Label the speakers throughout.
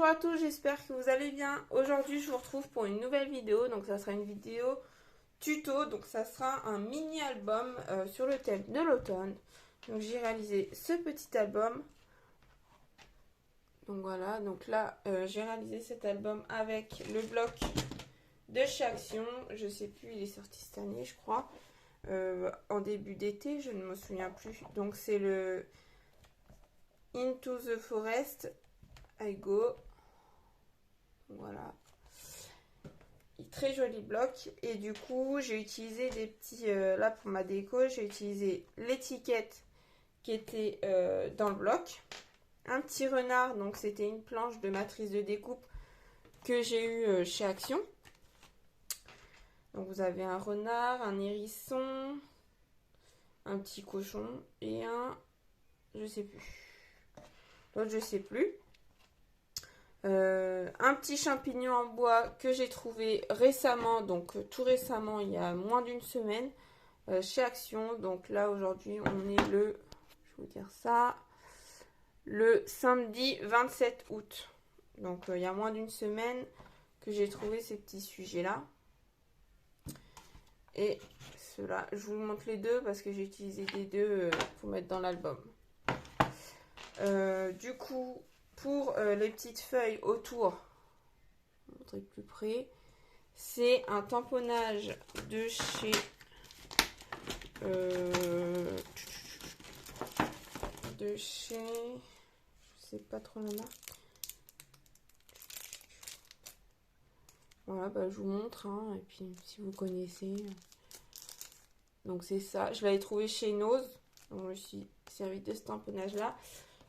Speaker 1: Bonjour à tous, j'espère que vous allez bien. Aujourd'hui, je vous retrouve pour une nouvelle vidéo. Donc, ça sera une vidéo tuto. Donc, ça sera un mini-album sur le thème de l'automne. Donc, j'ai réalisé ce petit album. Donc, voilà. Donc là, j'ai réalisé cet album avec le bloc de chez Action. Je sais plus, il est sorti cette année, je crois. En début d'été, je ne me souviens plus. Donc, c'est le Into the Forest. I go. Voilà. Très joli bloc. Et du coup, j'ai utilisé des petits... là, pour ma déco, j'ai utilisé l'étiquette qui était dans le bloc. Un petit renard, donc c'était une planche de matrice de découpe que j'ai eu chez Action. Donc vous avez un renard, un hérisson, un petit cochon et un... je sais plus. L'autre, je sais plus. Un petit champignon en bois que j'ai trouvé récemment, donc tout récemment, il y a moins d'une semaine, chez Action. Donc là, aujourd'hui, on est le, je vais vous dire ça, le samedi 27 août. Donc il y a moins d'une semaine que j'ai trouvé ces petits sujets-là. Et ceux-là, je vous montre les deux parce que j'ai utilisé les deux pour mettre dans l'album. Du coup, pour les petites feuilles autour, je vais vous montrer plus près, c'est un tamponnage de chez je sais pas trop le nom. Voilà, bah, je vous montre, hein, et puis si vous connaissez. Donc c'est ça, je l'avais trouvé chez Nose. Donc je me suis servi de ce tamponnage là,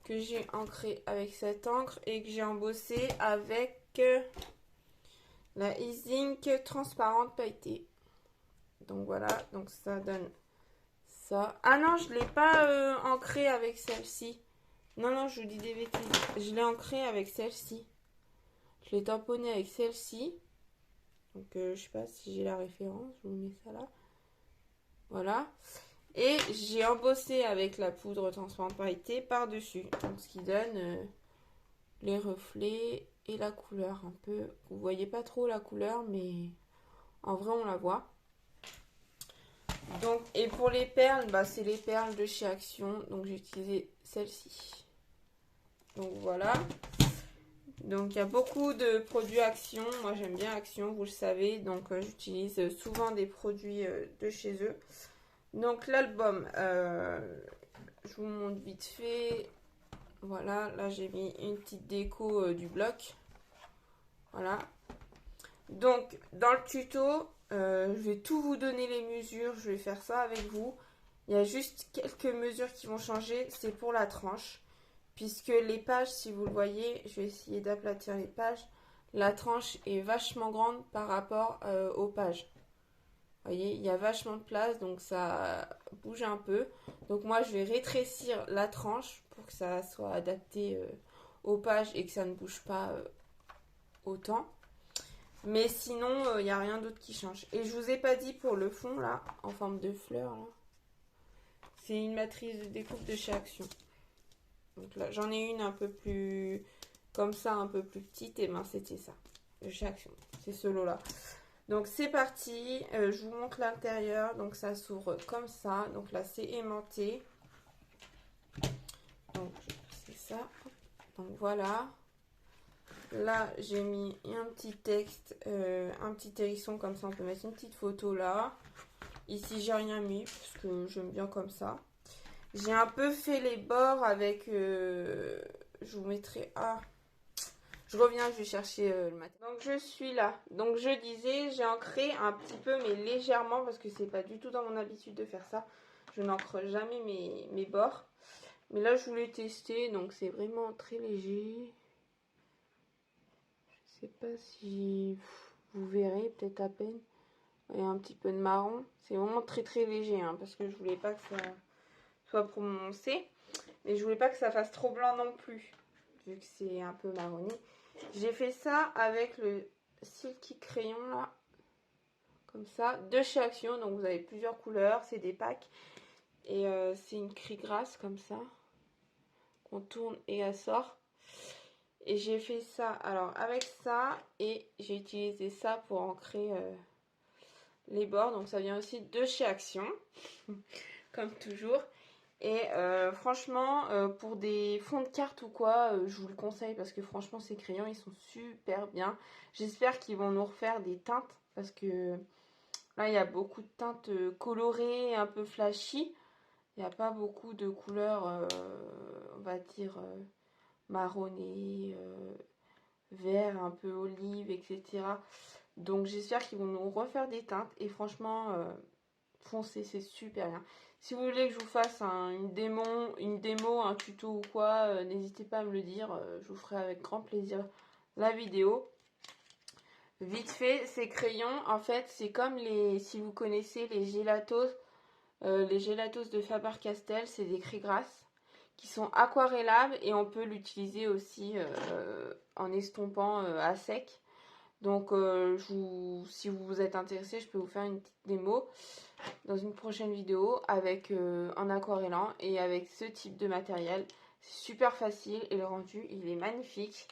Speaker 1: que j'ai ancré avec cette encre et que j'ai embossé avec la Easing transparente pailletée. Donc voilà, donc ça donne ça. Ah non, je ne l'ai pas ancré avec celle-ci. Non, non, je vous dis des bêtises. Je l'ai ancré avec celle-ci. Je l'ai tamponné avec celle-ci. Donc je sais pas si j'ai la référence, je vous mets ça là. Voilà. Et j'ai embossé avec la poudre transparente pailletée par-dessus. Donc ce qui donne les reflets et la couleur un peu. Vous voyez pas trop la couleur, mais en vrai on la voit. Donc, et pour les perles, bah, c'est les perles de chez Action. Donc j'ai utilisé celle-ci. Donc voilà. Donc il y a beaucoup de produits Action. Moi j'aime bien Action, vous le savez. Donc j'utilise souvent des produits de chez eux. Donc l'album, je vous montre vite fait. Voilà, là j'ai mis une petite déco du bloc. Voilà. Donc dans le tuto, je vais tout vous donner les mesures. Je vais faire ça avec vous. Il y a juste quelques mesures qui vont changer. C'est pour la tranche. Puisque les pages, si vous le voyez, je vais essayer d'aplatir les pages. La tranche est vachement grande par rapport aux pages. Vous voyez, il y a vachement de place, donc ça bouge un peu. Donc moi, je vais rétrécir la tranche pour que ça soit adapté aux pages et que ça ne bouge pas autant. Mais sinon, il n'y a rien d'autre qui change. Et je vous ai pas dit pour le fond, là, en forme de fleur, là. C'est une matrice de découpe de chez Action. Donc là, j'en ai une un peu plus... comme ça, un peu plus petite. Et ben, c'était ça, de chez Action. C'est ce lot-là. Donc c'est parti, je vous montre l'intérieur. Donc ça s'ouvre comme ça. Donc là c'est aimanté. Donc c'est ça. Donc voilà. Là j'ai mis un petit texte, un petit hérisson comme ça. On peut mettre une petite photo là. Ici j'ai rien mis parce que j'aime bien comme ça. J'ai un peu fait les bords avec... je vous mettrai... Ah, je reviens, je vais chercher le matin. Donc je suis là. Donc je disais, j'ai ancré un petit peu, mais légèrement, parce que c'est pas du tout dans mon habitude de faire ça. Je n'ancre jamais mes bords. Mais là, je voulais tester, donc c'est vraiment très léger. Je sais pas si vous verrez, peut-être à peine. Il y a un petit peu de marron. C'est vraiment très très léger, hein, parce que je voulais pas que ça soit prononcé. Mais je voulais pas que ça fasse trop blanc non plus, vu que c'est un peu marronné. J'ai fait ça avec le Silky Crayon là, comme ça, de chez Action. Donc vous avez plusieurs couleurs, c'est des packs. Et c'est une crie grasse comme ça, qu'on tourne et elle sort. Et j'ai fait ça, alors avec ça, et j'ai utilisé ça pour ancrer les bords. Donc ça vient aussi de chez Action, comme toujours. Et franchement, pour des fonds de carte ou quoi, je vous le conseille parce que franchement, ces crayons, ils sont super bien. J'espère qu'ils vont nous refaire des teintes parce que là, il y a beaucoup de teintes colorées, un peu flashy. Il n'y a pas beaucoup de couleurs, on va dire, marronnées, vert, un peu olive, etc. Donc j'espère qu'ils vont nous refaire des teintes. Et franchement, foncez, c'est super bien. Si vous voulez que je vous fasse une démo, un tuto ou quoi, n'hésitez pas à me le dire. Je vous ferai avec grand plaisir la vidéo. Vite fait, ces crayons, en fait, c'est comme si vous connaissez les Gelatos de Faber-Castell, c'est des craie-grasses qui sont aquarellables et on peut l'utiliser aussi en estompant à sec. Donc, si vous êtes intéressé, je peux vous faire une petite démo dans une prochaine vidéo avec en aquarellant et avec ce type de matériel. C'est super facile et le rendu, il est magnifique.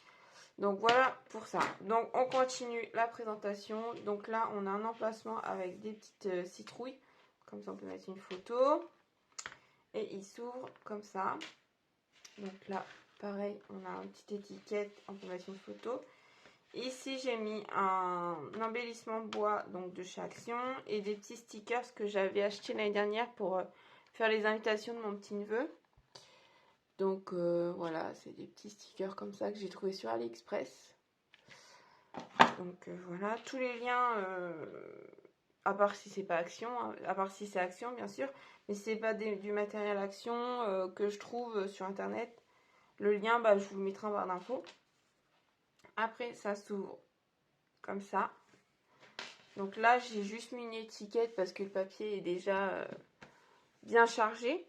Speaker 1: Donc, voilà pour ça. Donc, on continue la présentation. Donc là, on a un emplacement avec des petites citrouilles. Comme ça, on peut mettre une photo. Et il s'ouvre comme ça. Donc là, pareil, on a une petite étiquette. On peut mettre une photo. Ici, j'ai mis un embellissement bois donc de chez Action et des petits stickers que j'avais acheté l'année dernière pour faire les invitations de mon petit-neveu. Donc voilà, c'est des petits stickers comme ça que j'ai trouvé sur AliExpress. Donc voilà, tous les liens, à part si c'est pas Action, hein, à part si c'est Action bien sûr, mais si c'est pas du matériel Action que je trouve sur internet, le lien, bah, je vous le mettrai en barre d'infos. Après, ça s'ouvre comme ça. Donc là, j'ai juste mis une étiquette parce que le papier est déjà bien chargé.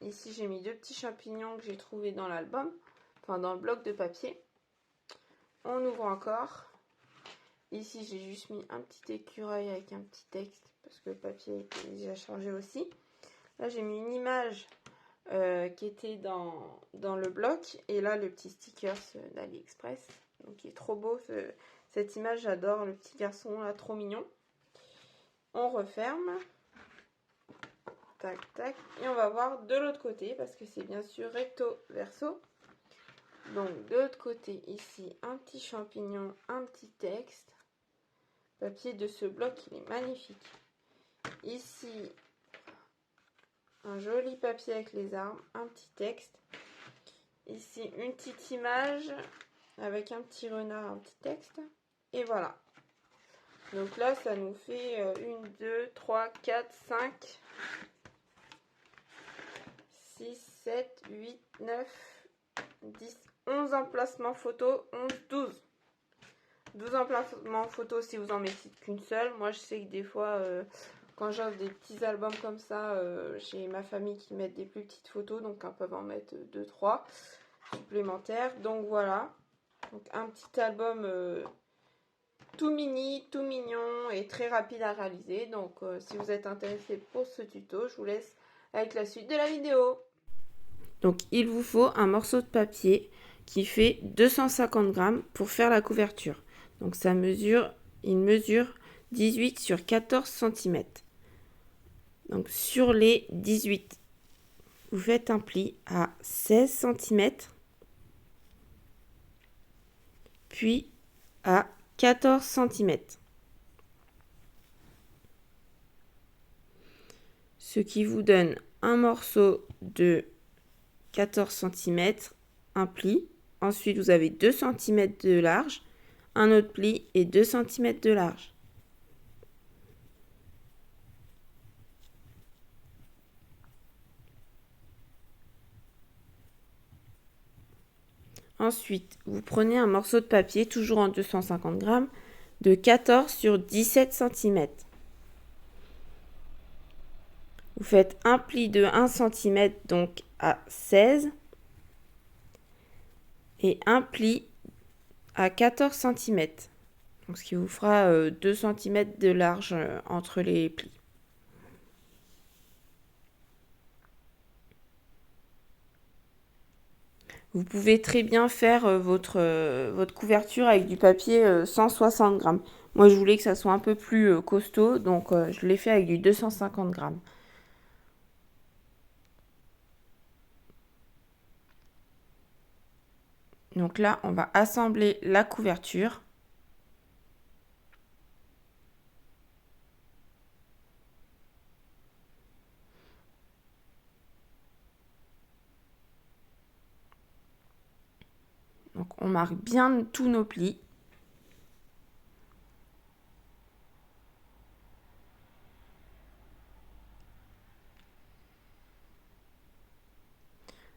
Speaker 1: Ici, j'ai mis deux petits champignons que j'ai trouvés dans l'album, enfin dans le bloc de papier. On ouvre encore. Ici, j'ai juste mis un petit écureuil avec un petit texte parce que le papier était déjà chargé aussi. Là, j'ai mis une image qui était dans le bloc. Et là, le petit sticker d'AliExpress. Donc, il est trop beau. Cette image, j'adore. Le petit garçon, là, trop mignon. On referme. Tac, tac. Et on va voir de l'autre côté parce que c'est bien sûr recto verso. Donc, de l'autre côté, ici, un petit champignon, un petit texte. Papier de ce bloc, il est magnifique. Ici, un joli papier avec les arbres, un petit texte. Ici, une petite image avec un petit renard, un petit texte. Et voilà. Donc là, ça nous fait 1, 2, 3, 4, 5, 6, 7, 8, 9, 10, 11 emplacements photos, 11, 12. 12 emplacements photos si vous en mettez qu'une seule. Moi, je sais que des fois, quand j'offre des petits albums comme ça, j'ai ma famille qui met des plus petites photos. Donc, ils peuvent en mettre 2, 3 supplémentaires. Donc, voilà. Donc, un petit album tout mini, tout mignon et très rapide à réaliser. Donc, si vous êtes intéressé pour ce tuto, je vous laisse avec la suite de la vidéo. Donc, il vous faut un morceau de papier qui fait 250 grammes pour faire la couverture. Donc, il mesure 18 sur 14 cm. Donc, sur les 18, vous faites un pli à 16 cm, puis à 14 cm. Ce qui vous donne un morceau de 14 cm, un pli. Ensuite, vous avez 2 cm de large, un autre pli et 2 cm de large. Ensuite, vous prenez un morceau de papier, toujours en 250 grammes, de 14 sur 17 cm. Vous faites un pli de 1 cm, donc à 16, et un pli à 14 cm. Donc, ce qui vous fera 2 cm de large entre les plis. Vous pouvez très bien faire votre couverture avec du papier 160 grammes. Moi, je voulais que ça soit un peu plus costaud, donc je l'ai fait avec du 250 grammes. Donc là, on va assembler la couverture. Donc on marque bien tous nos plis.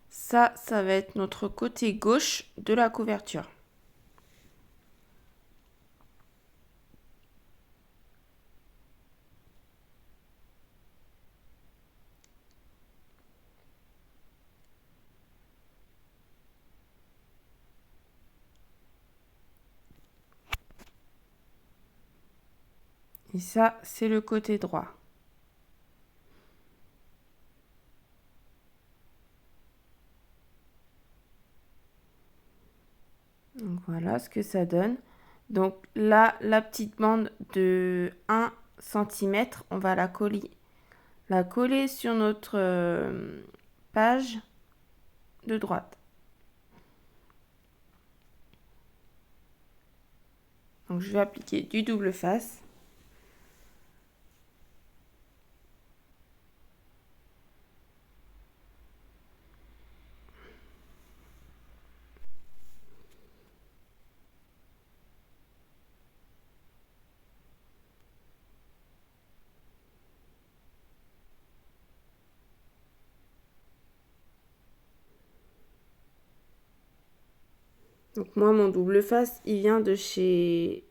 Speaker 1: Ça va être notre côté gauche de la couverture. Et ça, c'est le côté droit. Donc voilà ce que ça donne. Donc là, la petite bande de 1 cm, on va la coller sur notre page de droite. Donc je vais appliquer du double face. Donc moi, mon double face, il vient de chez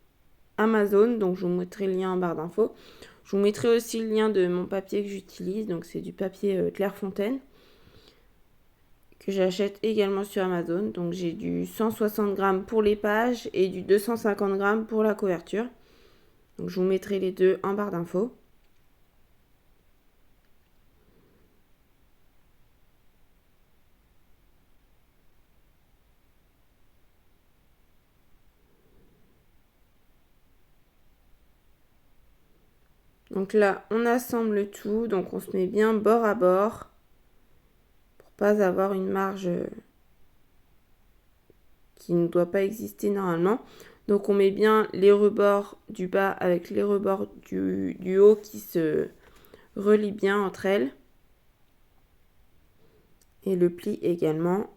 Speaker 1: Amazon. Donc je vous mettrai le lien en barre d'infos. Je vous mettrai aussi le lien de mon papier que j'utilise. Donc c'est du papier Clairefontaine que j'achète également sur Amazon. Donc j'ai du 160 grammes pour les pages et du 250 grammes pour la couverture. Donc je vous mettrai les deux en barre d'infos. Donc là, on assemble tout. Donc on se met bien bord à bord pour pas avoir une marge qui ne doit pas exister normalement. Donc on met bien les rebords du bas avec les rebords du haut qui se relient bien entre elles. Et le pli également.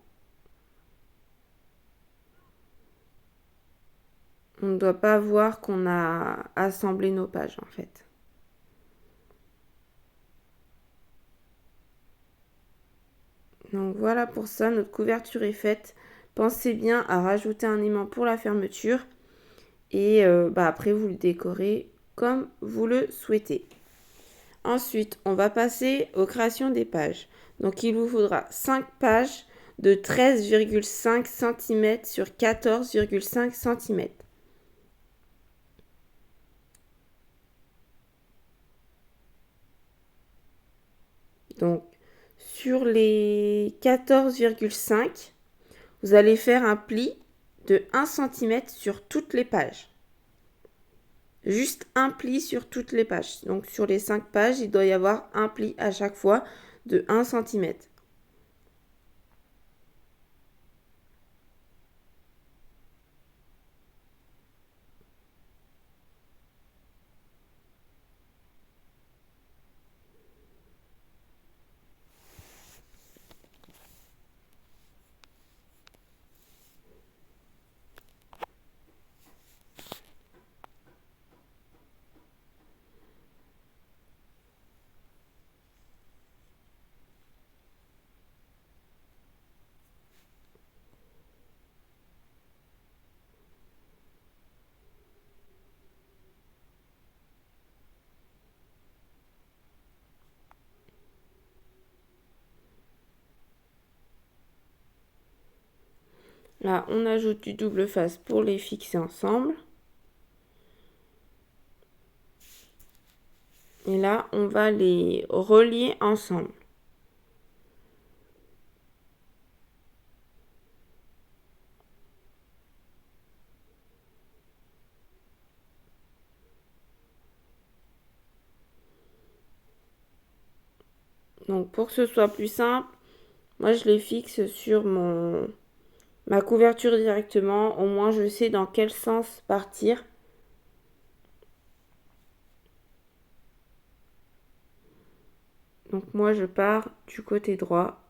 Speaker 1: On ne doit pas voir qu'on a assemblé nos pages en fait. Donc voilà pour ça, notre couverture est faite. Pensez bien à rajouter un aimant pour la fermeture. Et après, vous le décorez comme vous le souhaitez. Ensuite, on va passer aux créations des pages. Donc, il vous faudra 5 pages de 13,5 cm sur 14,5 cm. Donc, sur les 14,5, vous allez faire un pli de 1 cm sur toutes les pages. Juste un pli sur toutes les pages. Donc sur les 5 pages, il doit y avoir un pli à chaque fois de 1 cm. Là, on ajoute du double face pour les fixer ensemble. Et là, on va les relier ensemble. Donc pour que ce soit plus simple, moi je les fixe sur ma couverture directement. Au moins je sais dans quel sens partir. Donc moi je pars du côté droit.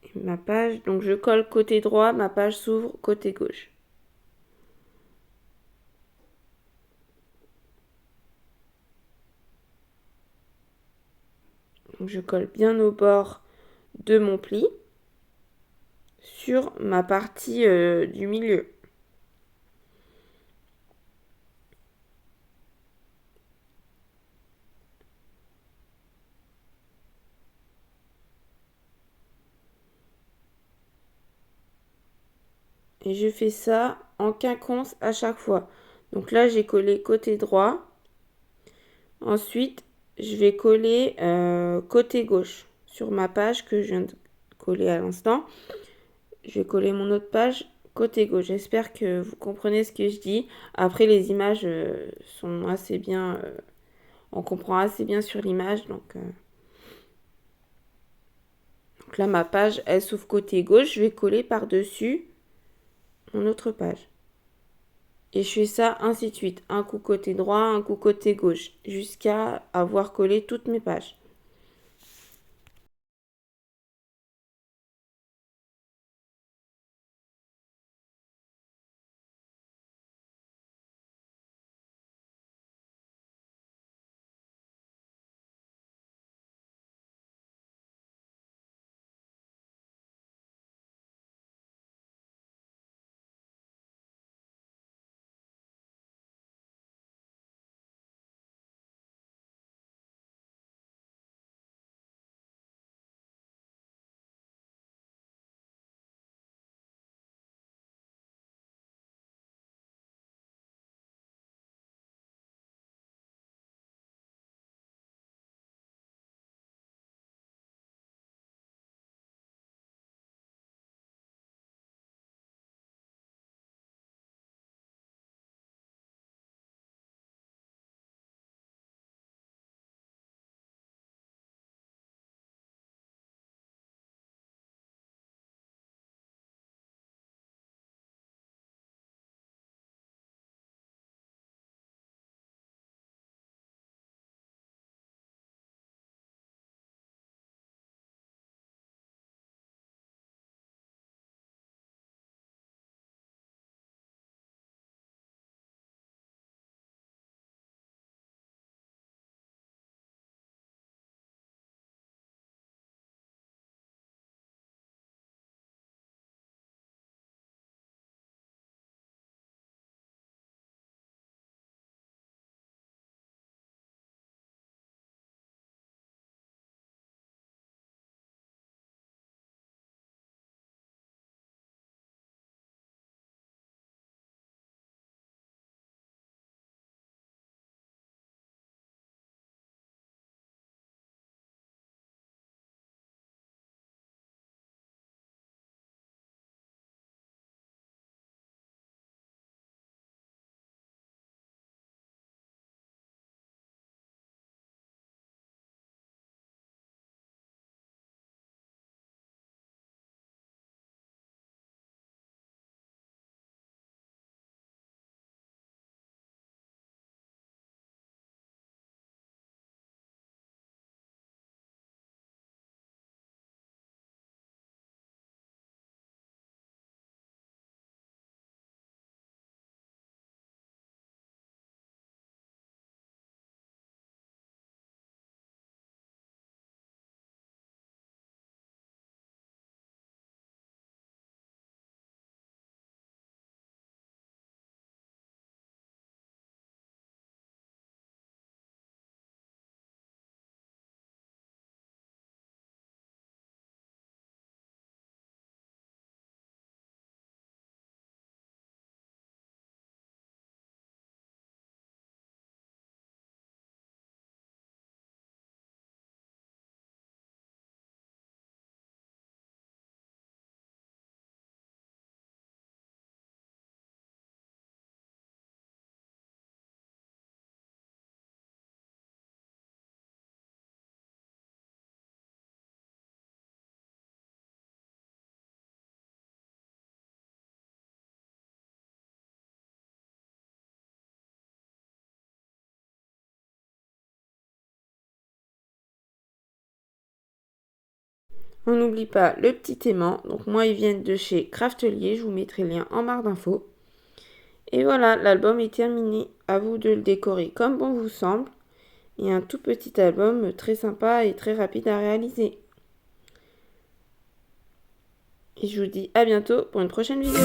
Speaker 1: Et ma page, donc je colle côté droit, ma page s'ouvre côté gauche. Donc je colle bien au bord de mon pli sur ma partie du milieu. Et je fais ça en quinconce à chaque fois. Donc là, j'ai collé côté droit. Ensuite, je vais coller côté gauche sur ma page que je viens de coller à l'instant. Je vais coller mon autre page côté gauche. J'espère que vous comprenez ce que je dis. Après, les images sont assez bien... on comprend assez bien sur l'image. Donc là, ma page, elle s'ouvre côté gauche. Je vais coller par-dessus mon autre page. Et je fais ça ainsi de suite. Un coup côté droit, un coup côté gauche. Jusqu'à avoir collé toutes mes pages. On n'oublie pas le petit aimant. Donc moi, ils viennent de chez Craftelier. Je vous mettrai le lien en barre d'infos. Et voilà, l'album est terminé. À vous de le décorer comme bon vous semble. Et un tout petit album très sympa et très rapide à réaliser. Et je vous dis à bientôt pour une prochaine vidéo.